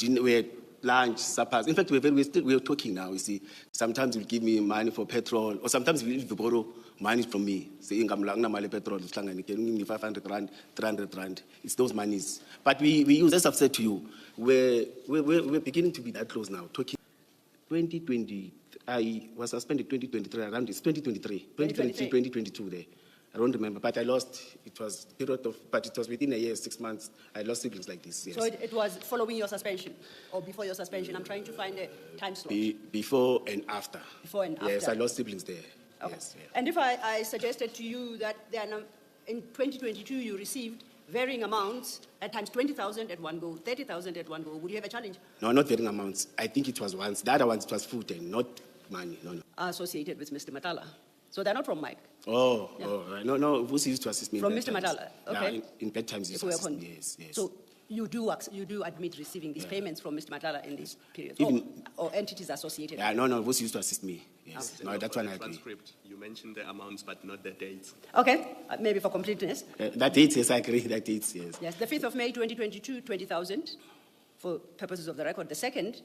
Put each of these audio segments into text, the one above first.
we had lunch, suppers. In fact, we were talking now, you see. Sometimes he'll give me money for petrol, or sometimes he'll borrow money from me. Saying, I'm lang na mali petrol, can give me 500 rand, 300 rand. It's those monies. But we use, as I've said to you, we're beginning to be that close now. Talking 2020, I was suspended 2023, around this 2022 there. I don't remember, but I lost. It was a period of, but it was within a year, 6 months. I lost siblings like this. Yes. So it was following your suspension or before your suspension? I'm trying to find a time slot. Before and after. Before and after. Yes, I lost siblings there. Okay. Yes. Yeah. And if I suggested to you that in 2022 you received varying amounts, at times 20,000 at one go, 30,000 at one go, would you have a challenge? No, not varying amounts. I think it was once. The other ones, it was food and not money. No. Associated with Mr. Matlala. So they're not from Mike? No, Vusi used to assist me. From Mr. Matlala, okay. Yeah, in bad times, he used to assist me, yes. So you do admit receiving these payments from Mr. Matlala in this period? Or entities associated? Yeah, no, Vusi used to assist me, yes. Okay. No, that's one I agree. You mentioned the amounts, but not the dates. Okay, maybe for completeness. That dates, yes, I agree, that dates, yes. Yes, the 5th of May, 2022, 20,000, for purposes of the record. The second,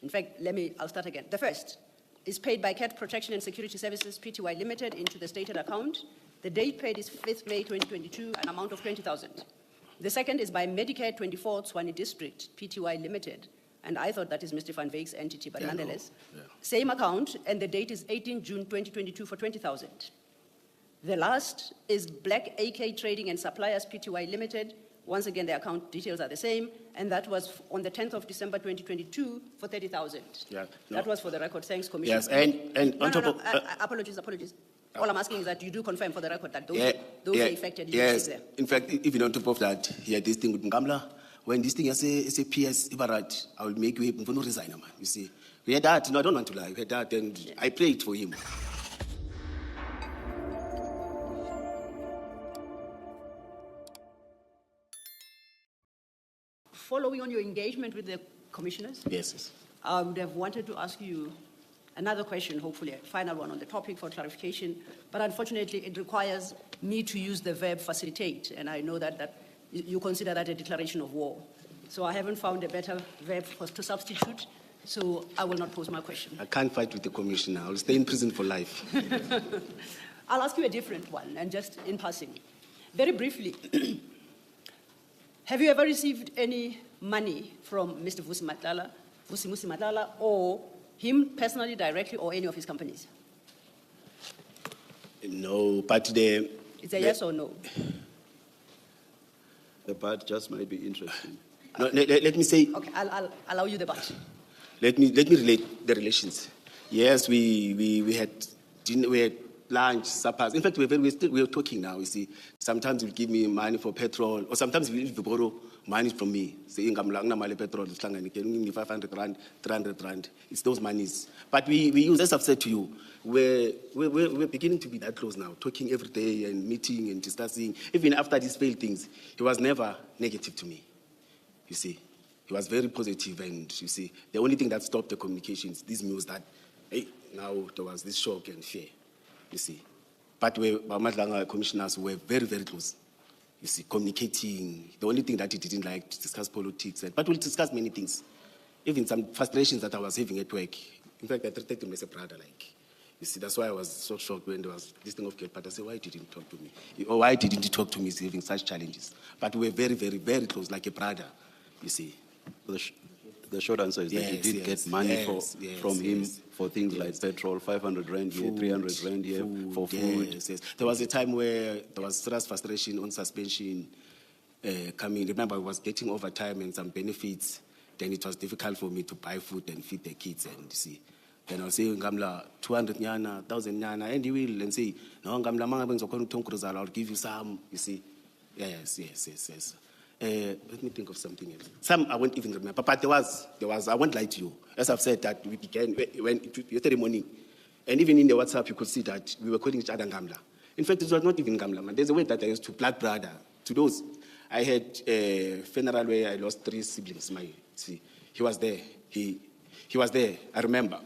in fact, I'll start again. The first is paid by Cat Protection and Security Services Pty Limited into the stated account. The date paid is 5th May 2022, an amount of 20,000. The second is by Medicare 24 Tshwane District Pty Limited, and I thought that is Mr. Van Veek's entity, but nonetheless, same account, and the date is 18 June 2022 for 20,000. The last is Black AK Trading and Suppliers Pty Limited. Once again, the account details are the same, and that was on the 10th of December 2022 for 30,000. Yeah, that was for the record. Thanks, Commissioner. Yes, and on top of apologies. All I'm asking is that you do confirm for the record that those are affected. Yes, in fact, even on top of that, he had this thing with Ngamla. When this thing is a PS, Ibarat, I will make you resign, man. You see, we had that. No, I don't want to lie. We had that, and I prayed for him. Following on your engagement with the commissioners, yes. I would have wanted to ask you another question, hopefully a final one on the topic for clarification, but unfortunately it requires me to use the verb facilitate, and I know that you consider that a declaration of war. So I haven't found a better verb to substitute, so I will not pose my question. I can't fight with the commissioner. I'll stay in prison for life. I'll ask you a different one, and just in passing. Very briefly, have you ever received any money from Mr. Vusimuzi Matlala, or him personally, directly, or any of his companies? No, but it's a yes or no? The but just might be interesting. No, let me say. Okay, I'll allow you the but. Let me relate the relations. Yes, we had dinner, we had lunch, suppers. In fact, we were talking now, you see. Sometimes he'll give me money for petrol, or sometimes he'll borrow money from me. Saying, I'm lang na mali petrol, can give me 500 rand, 300 rand. It's those monies. But we use, as I've said to you, we're beginning to be that close now, talking every day and meeting and discussing. Even after these failed things, he was never negative to me, you see. He was very positive, and you see, the only thing that stopped the communications, this news that, hey, now there was this shock and fear. You see, but Matlala commissioners were very, very close. You see, communicating. The only thing that he didn't like to discuss politics, but we'll discuss many things. Even some frustrations that I was having at work. In fact, I treated him as a brother. You see, that's why I was so shocked when there was this thing of Kate. But I said, why didn't he talk to me? Or why didn't he talk to me having such challenges? But we were very, very, very close, like a brother. You see. The short answer is that you did get money from him for things like petrol, 500 rand here, 300 rand here for food. Yes. There was a time where there was serious frustration on suspension coming. Remember, I was getting overtime and some benefits. Then it was difficult for me to buy food and feed the kids. And you see, then I was saying, Ngamla, 200 nyana, 1,000 nyana, and he will and say, no, Ngamla, I'll give you some. You see, yes. Let me think of something else. Some I won't even remember, but there was. I won't lie to you. As I've said, that we began yesterday morning, and even in the WhatsApp, you could see that we were calling each other Ngamla. In fact, it was not even Ngamla, man. There's a way that I used to black brother. To those, I had a funeral where I lost 3 siblings. He was there. He was there. I remember,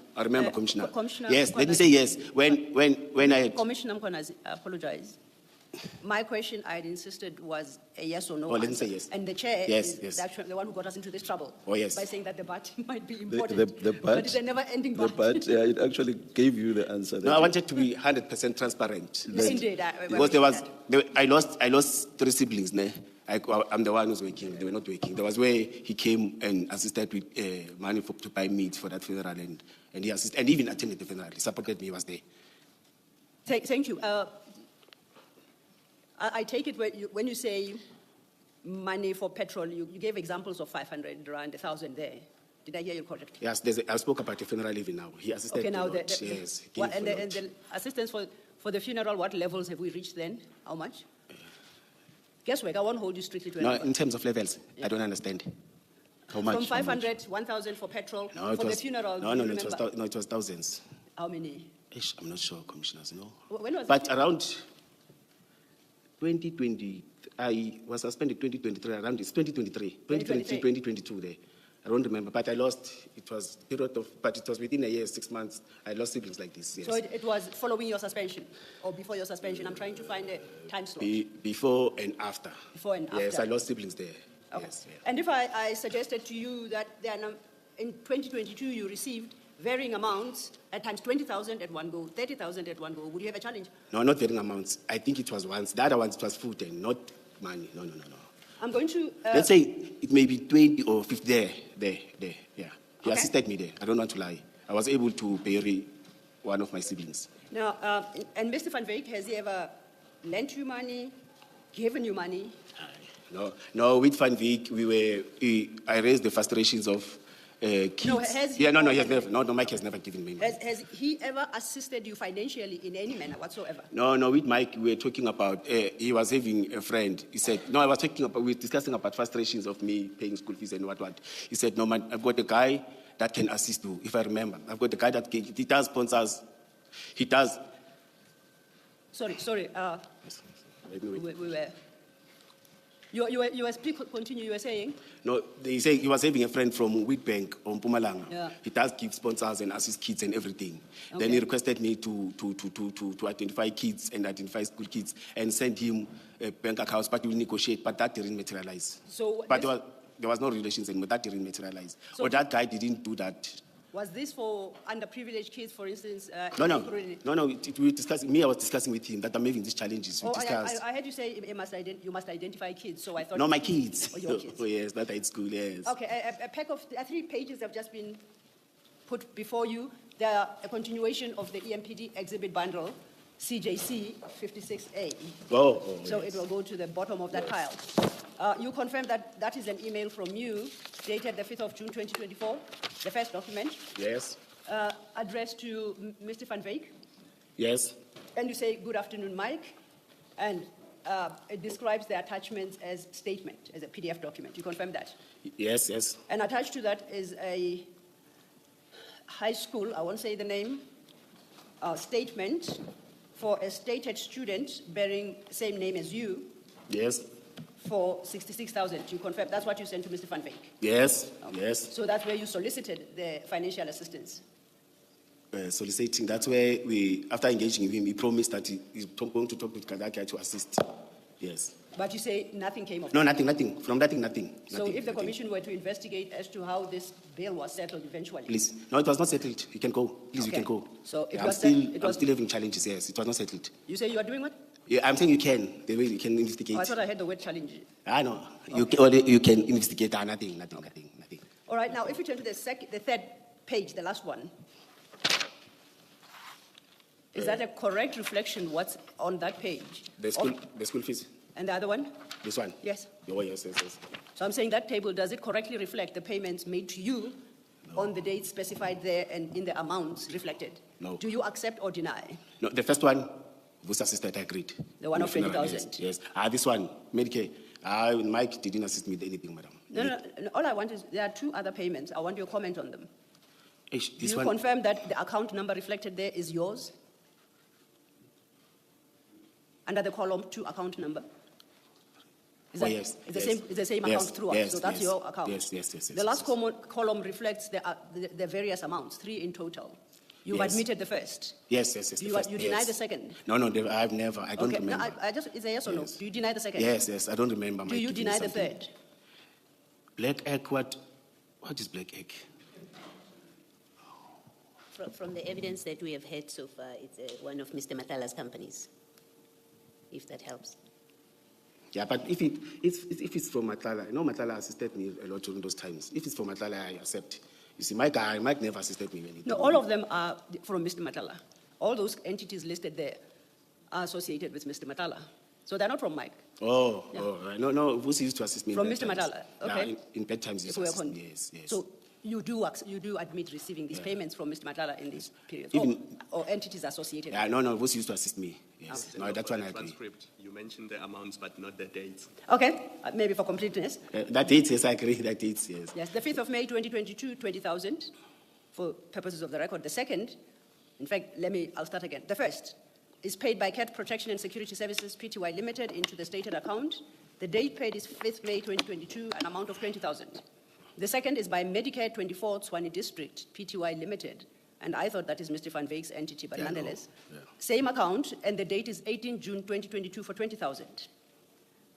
Commissioner. Commissioner yes, Mkhwanazi. Let me say yes. When I had... Commissioner Mkhwanazi, I apologize. My question, I had insisted, was a yes or no Oh, let me answer. say yes. And the chair Yes, is yes. actually the one who got us into this trouble. Oh, yes. By saying that the BAT might be The important. BAT, but it's a never-ending the BAT. BAT, it actually gave you the answer. No, I wanted to be 100% transparent. Indeed. Because I lost 3 siblings. Ne? I'm the one who's working. They were not working. There was where he came and assisted with money to buy meat for that funeral, and he assisted, and even attended the funeral. He supported me. He was there. Thank you. I take it when you say money for petrol, you gave examples of 500 rand, 1,000 there. Did I hear you correctly? Yes, I spoke about the funeral even now. He assisted. Okay, now a lot. Yes, he what, gave and, a the, and lot. the assistance for the funeral, what levels have we reached then? How much? Guesswork, I won't hold you strictly to a No, number. in terms of levels, I don't understand. How much? From How much? 500, 1,000 for petrol, No, it for was the funeral, No, do no, you no. It was remember? no, it was thousands. How many? Ish, I'm not sure, commissioners. No. When was But around 2020, I was suspended 2023. Around it's 2023, 2023, 2022. There, I don't remember. But I lost. It was period of. But it was within a year, 6 months. I lost siblings like this. Yes. So it was following your suspension or before your suspension? I'm trying to find a time slot. Before and after. Before and Yes, after. I lost siblings there. Okay. Yes. Yeah. And if I suggested to you that in 2022 you received varying amounts, at times 20,000 at one go, 30,000 at one go, would you have a challenge? No, not varying amounts. I think it was once. The other ones it was food and not money. No. I'm going to... Let's say it may be 20 or 50 there. Yeah. He Okay. assisted me there. I don't want to lie. I was able to bury one of my siblings. Now, and Mr. Van Wyk, has he ever lent you money, given you money? No, with Van Wyk, I raised the frustrations of kids. No, has he- Yeah, no, he has never. No, Mike has never given me money. Has he ever assisted you financially in any manner whatsoever? No, with Mike, we were talking about, he was having a friend. He said, no, we were discussing about frustrations of me paying school fees and what. He said, no, man, I've got a guy that can assist you, if I remember. I've got a guy that he does sponsors. He does. Sorry. Let me wait. We were... Please continue, you were saying? No, he was having a friend from Wheatbank on Mpumalanga. Yeah. He does give sponsors and assist kids and everything. Okay. Then he requested me to identify kids and identify school kids and send him a bank account, but we'll negotiate. But that didn't materialize. So But there was no relations, and that didn't materialize. So Or that guy didn't do that. Was this for underprivileged kids, for instance? No. Equally? I was discussing with him that I'm having these challenges. We Oh, discussed. I heard you say you must identify kids, so I thought... No, my kids. Oh, your kids. Oh, yes, that at school, yes. Okay, a pack of 3 pages have just been put before you. They are a continuation of the EMPD exhibit bundle, CJC 56A. Oh, So yes. it will go to the bottom of that pile. You confirm that that is an email from you dated the 5th of June 2024, the first document, Yes. addressed to Mr. Van Wyk. Yes. And you say, good afternoon, Mike. And it describes the attachments as statement, as a PDF document. You confirm that? Yes. And attached to that is a high school, I won't say the name, statement for a stated student bearing same name as you Yes. for 66,000. You confirm that's what you sent to Mr. Van Wyk? Yes. Okay. Yes. So that's where you solicited the financial assistance. Soliciting. That's where after engaging with him, he promised that he's going to talk with Kadaka to assist. Yes. But you say nothing came of it. No, nothing. From nothing. So Nothing, if the nothing. commission were to investigate as to how this bill was settled eventually. Please. No, it was not settled. You can go. Please, Okay. you can go. So it I'm was still, set- it I'm was- still having challenges. Yes, it was not settled. You say you are doing what? Yeah, I'm saying you can. The way you can investigate. Oh, I thought I heard the word challenge. I know. You can investigate. Nothing. All right, now if you turn to the third page, the last one, is that a correct reflection what's on that page? The school fees. And the other one? This one. Yes. Oh, yes. So I'm saying that table, does it correctly reflect the payments made to you on the dates specified there and in the amounts reflected? No. Do you accept or deny? No, the first one, Vusimuzi assisted, I agreed. The one of funeral, 20,000? Yes. This one, Medicare. Mike didn't assist me with anything, madam. No. All I want is, there are 2 other payments. I want your comment on them. Do This you one. confirm that the account number reflected there is yours? Under the column 2 account number? Yes. It's the same Yes, account throughout, yes, so that's yes. your account? Yes. The last column reflects the various amounts, 3 in total. You've Yes. admitted the first. Yes, yes, yes. the You first, deny yes. the second. No, no, I've never. I don't Okay, no, remember. I just, it's a yes or no. Yes. Do you deny the second? Yes, yes. I don't remember. Do you deny the something. third? Black egg, what? What is black egg? From the evidence that we have had so far, it's one of Mr. Matlala's companies, if that helps. Yeah, but if it's from Matlala, Matlala assisted me a lot during those times. If it's from Matlala, I accept. You see, Mike never assisted me when it. No, all of them are from Mr. Matlala. All those entities listed there are associated with Mr. Matlala. So they're not from Mike. Oh, Yeah. oh, no, Vusi used to assist me. From in Mr. bad times. Matlala, okay. Yeah, in bad times, he used So to we are assist con- me. Yes, yes. So you do admit receiving these payments from Mr. Matlala in these periods, Even- or entities associated. Yeah, no, Vusi used to assist me. Yes, Mr. no, Ndlovu, that's for one the I agree. transcript, you mentioned the amounts but not the dates. Okay, maybe for completeness. That dates, yes, I agree. That dates, yes. Yes, the 5th of May 2022, 20,000, for purposes of the record. The second, in fact, I'll start again. The first is paid by Cat Protection and Security Services Pty Limited into the stated account. The date paid is 5th May 2022, an amount of 20,000. The second is by Medicare 24 Tshwane District Pty Limited, and I thought that is Mr. Van Veek's entity, but Yeah, no, nonetheless, yeah. same account, and the date is 18 June 2022 for 20,000.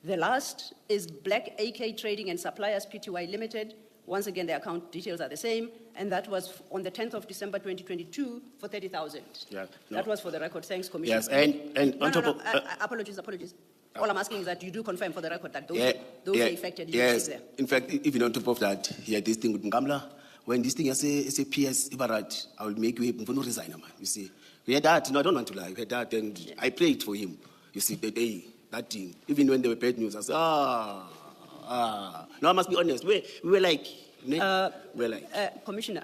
The last is Black AK Trading and Suppliers Pty Limited. Once again, the account details are the same, and that was on the 10th of December 2022 for 30,000. Yeah, no. That was for the record. Thanks, Commissioner. Yes, and on top of. apologies. All I'm asking is that you do confirm for the record that those, Yeah, those yeah, are affected. You Yes. see there. In fact, even on top of that, here this thing with Ngamla, when this thing is a PS Ibarat, I will make you no resign, man. You see, we had that. No, I don't want to lie. We had that, and I prayed for him. You see, that thing. Even when they were bad news, I said, No, I must be honest. We were like, we were like. Commissioner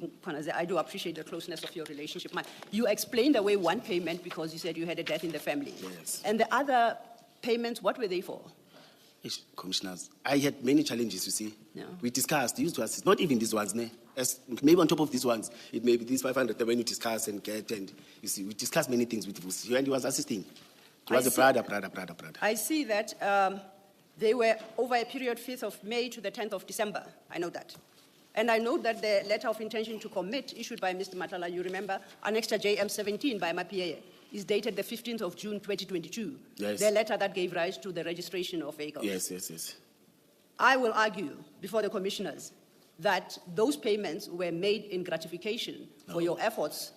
Mkhwanazi, I do appreciate the closeness of your relationship. You explained away one payment because you said you had a death in the family. Yes. And the other payments, what were they for? Ish, Commissioners, I had many challenges, you see. Yeah. We discussed, used to assist, not even these ones, maybe on top of these ones, it may be these 500 when you discuss and get, and you see, we discussed many things with Vusi, and he was assisting. He was a brother. I see that they were over a period 5th of May to the 10th of December. I know that. And I know that the letter of intention to commit issued by Mr. Matlala, you remember, Annexure JM17 by MAPA, is dated the 15th of June 2022. Yes. The letter that gave rise to the registration of vehicles. Yes. I will argue before the commissioners that those payments were made in gratification for your efforts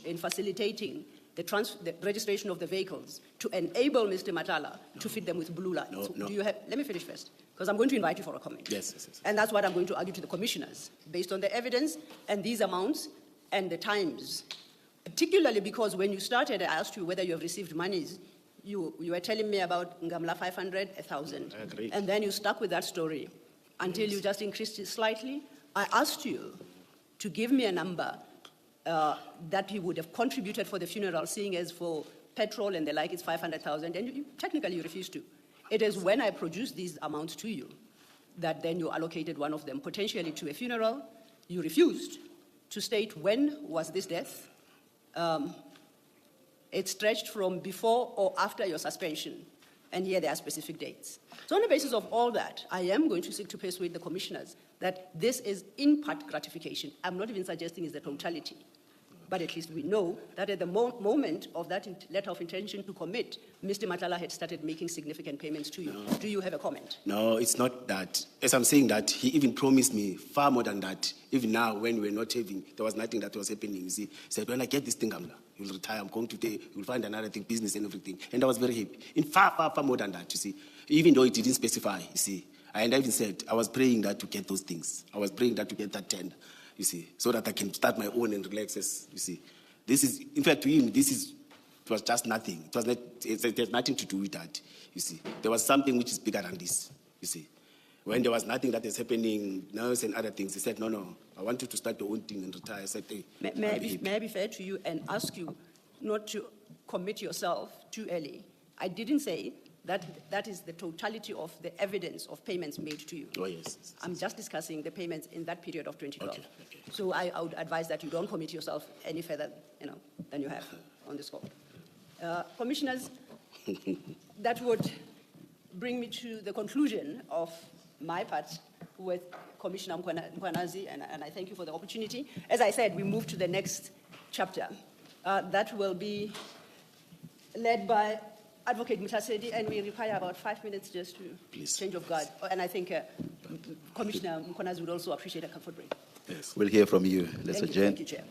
in facilitating the registration of the vehicles to enable Mr. Matlala to feed them with blue lights. No. Let me finish first, because I'm going to invite you for a comment. Yes. And that's what I'm going to argue to the commissioners, based on the evidence and these amounts and the times. Particularly because when you started, I asked you whether you have received monies. You were telling me about Ngamla 500, 1,000. I agree. And then you stuck with that story until you just increased it slightly. I asked you to give me a number that he would have contributed for the funeral, seeing as for petrol and the like, it's 500,000, and technically you refused to. It is when I produced these amounts to you that then you allocated one of them potentially to a funeral. You refused to state when was this death. It stretched from before or after your suspension, and here there are specific dates. So on the basis of all that, I am going to seek to persuade the commissioners that this is in part gratification. I'm not even suggesting it's the totality, but at least we know that at the moment of that letter of intention to commit, Mr. Matlala had started making significant payments to you. No. Do you have a comment? No, it's not that. As I'm saying that, he even promised me far more than that. Even now, when we're not having, there was nothing that was happening. You see, he said, when I get this thing, you'll retire, I'm going to take, you'll find another thing, business and everything. And I was very happy. In far more than that, you see. Even though it didn't specify, you see. And I even said, I was praying that to get those things. I was praying that to get that tender, you see, so that I can start my own and relax, you see. This is, in fact, to him, it was just nothing. It has nothing to do with that, you see. There was something which is bigger than this, you see. When there was nothing that is happening, nerves and other things, he said, no, I want you to start your own thing and retire. I said, hey, may I be fair to you and ask you not to commit yourself too early? I didn't say that is the totality of the evidence of payments made to you. Oh, yes. I'm just discussing the payments in that period of 2012. Okay. So I would advise that you don't commit yourself any further, than you have on this call. Commissioners, that would bring me to the conclusion of my part with Commissioner Mkhwanazi, and I thank you for the opportunity. As I said, we move to the next chapter. That will be led by Advocate Mutasedi, and we require about 5 minutes just to change of guard. And I think Commissioner Mkhwanazi would also appreciate a comfort break. Yes. We'll hear from you. Let's Thank you, adjourn. Chair.